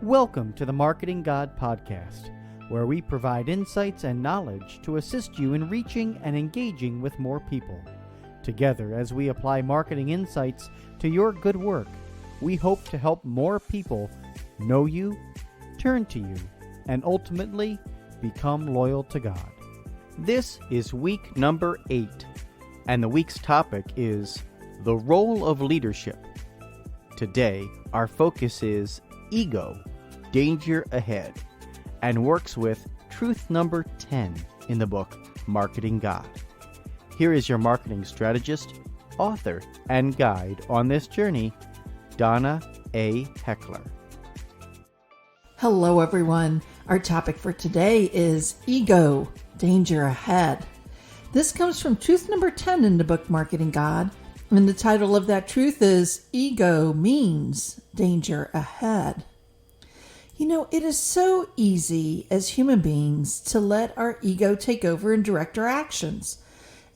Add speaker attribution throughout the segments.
Speaker 1: Welcome to the Marketing God Podcast, where we provide insights and knowledge to assist you in reaching and engaging with more people. Together, as we apply marketing insights to your good work, we hope to help more people know you, turn to you, and ultimately become loyal to God. This is week number 8, and the week's topic is the role of leadership. Today, our focus is ego, danger ahead, and works with truth number 10 in the book Marketing God. Here is your marketing strategist, author, and guide on this journey, Donna A. Heckler.
Speaker 2: Hello, everyone. Our topic for today is ego, danger ahead. This comes from truth number 10 in the book Marketing God, and the title of that truth is Ego Means Danger Ahead. You know, it is so easy as human beings to let our ego take over and direct our actions.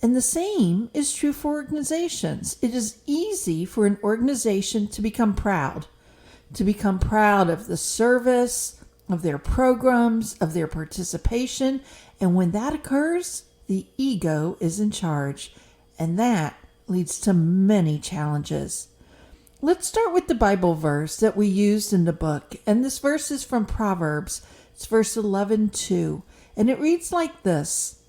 Speaker 2: And the same is true for organizations. It is easy for an organization to become proud of the service, of their programs, of their participation. And when that occurs, the ego is in charge. And that leads to many challenges. Let's start with the Bible verse that we used in the book. And this verse is from Proverbs. It's verse 11:2. And it reads like this: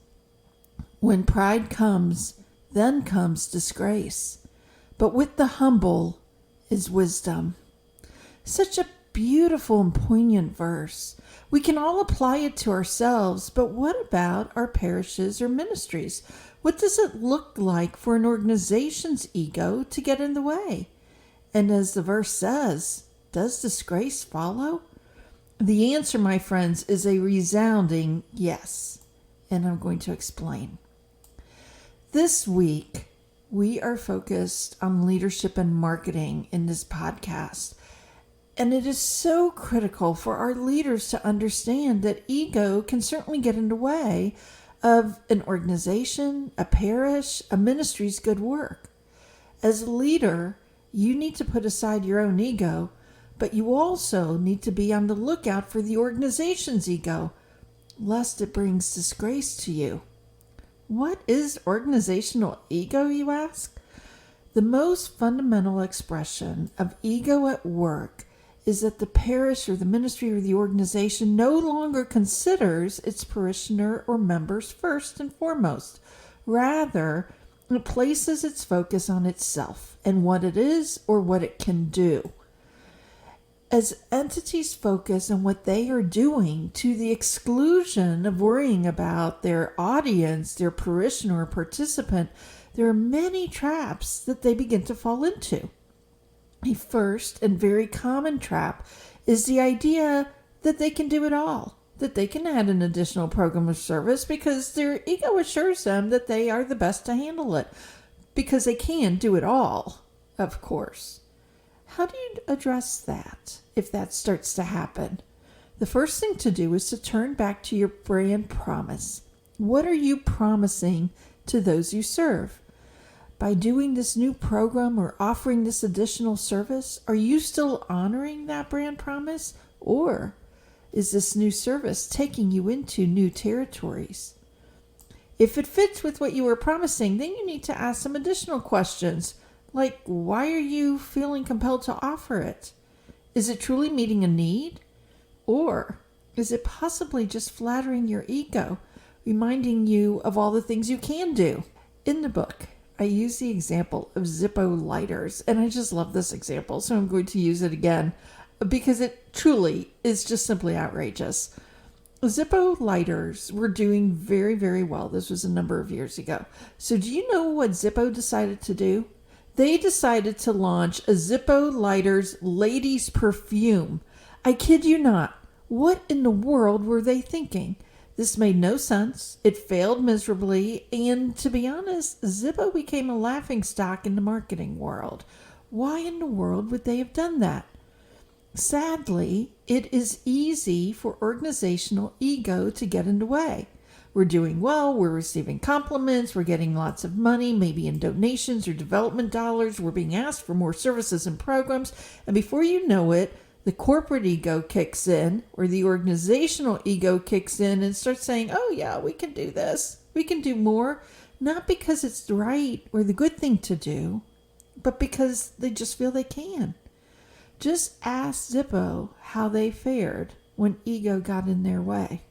Speaker 2: When pride comes, then comes disgrace. But with the humble is wisdom. Such a beautiful and poignant verse. We can all apply it to ourselves, but what about our parishes or ministries? What does it look like for an organization's ego to get in the way? And as the verse says, does disgrace follow? The answer, my friends, is a resounding yes. And I'm going to explain. This week, we are focused on leadership and marketing in this podcast. And it is so critical for our leaders to understand that ego can certainly get in the way of an organization, a parish, a ministry's good work. As a leader, you need to put aside your own ego, but you also need to be on the lookout for the organization's ego, lest it brings disgrace to you. What is organizational ego, you ask? The most fundamental expression of ego at work is that the parish or the ministry or the organization no longer considers its parishioner or members first and foremost. Rather, it places its focus on itself and what it is or what it can do. As entities focus on what they are doing to the exclusion of worrying about their audience, their parishioner or participant, there are many traps that they begin to fall into. A first and very common trap is the idea that they can do it all, that they can add an additional program or service because their ego assures them that they are the best to handle it, because they can do it all, of course. How do you address that if that starts to happen? The first thing to do is to turn back to your brand promise. What are you promising to those you serve? By doing this new program or offering this additional service, are you still honoring that brand promise? Or is this new service taking you into new territories? If it fits with what you were promising, then you need to ask some additional questions, like why are you feeling compelled to offer it? Is it truly meeting a need? Or is it possibly just flattering your ego, reminding you of all the things you can do? In the book, I use the example of Zippo lighters, and I just love this example, so I'm going to use it again because it truly is just simply outrageous. Zippo lighters were doing very, very well. This was a number of years ago. So do you know what Zippo decided to do? They decided to launch a Zippo lighters ladies perfume. I kid you not. What in the world were they thinking? This made no sense. It failed miserably. And to be honest, Zippo became a laughingstock in the marketing world. Why in the world would they have done that? Sadly, it is easy for organizational ego to get in the way. We're doing well, we're receiving compliments, we're getting lots of money, maybe in donations or development dollars, we're being asked for more services and programs, and before you know it, The corporate ego kicks in, or the organizational ego kicks in and starts saying, oh yeah, we can do this. We can do more. Not because it's the right or the good thing to do, but because they just feel they can. Just ask Zippo how they fared when ego got in their way.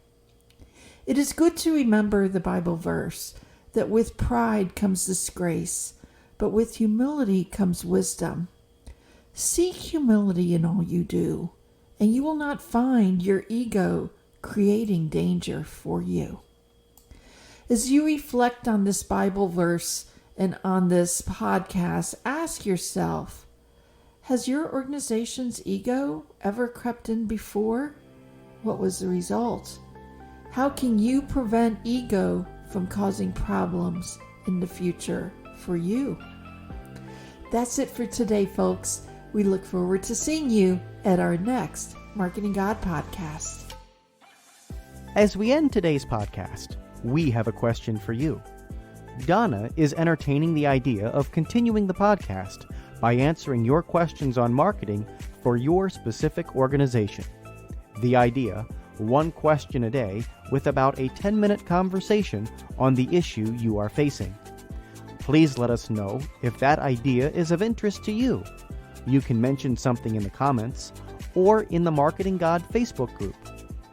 Speaker 2: It is good to remember the Bible verse that with pride comes disgrace, but with humility comes wisdom. Seek humility in all you do, and you will not find your ego creating danger for you. As you reflect on this Bible verse and on this podcast, ask yourself, has your organization's ego ever crept in before? What was the result? How can you prevent ego from causing problems in the future for you? That's it for today, folks. We look forward to seeing you at our next Marketing God podcast.
Speaker 1: As we end today's podcast, we have a question for you. Donna is entertaining the idea of continuing the podcast by answering your questions on marketing for your specific organization. The idea, one question a day with about a 10-minute conversation on the issue you are facing. Please let us know if that idea is of interest to you. You can mention something in the comments or in the Marketing God Facebook group,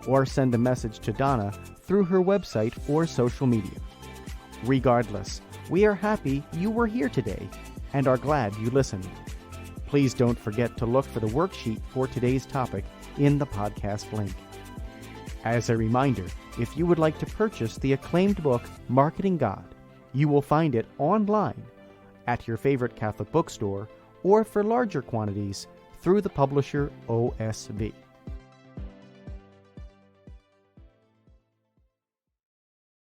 Speaker 1: or send a message to Donna through her website or social media. Regardless, we are happy you were here today and are glad you listened. Please don't forget to look for the worksheet for today's topic in the podcast link. As a reminder, if you would like to purchase the acclaimed book, Marketing God, you will find it online at your favorite Catholic bookstore or for larger quantities through the publisher OSB.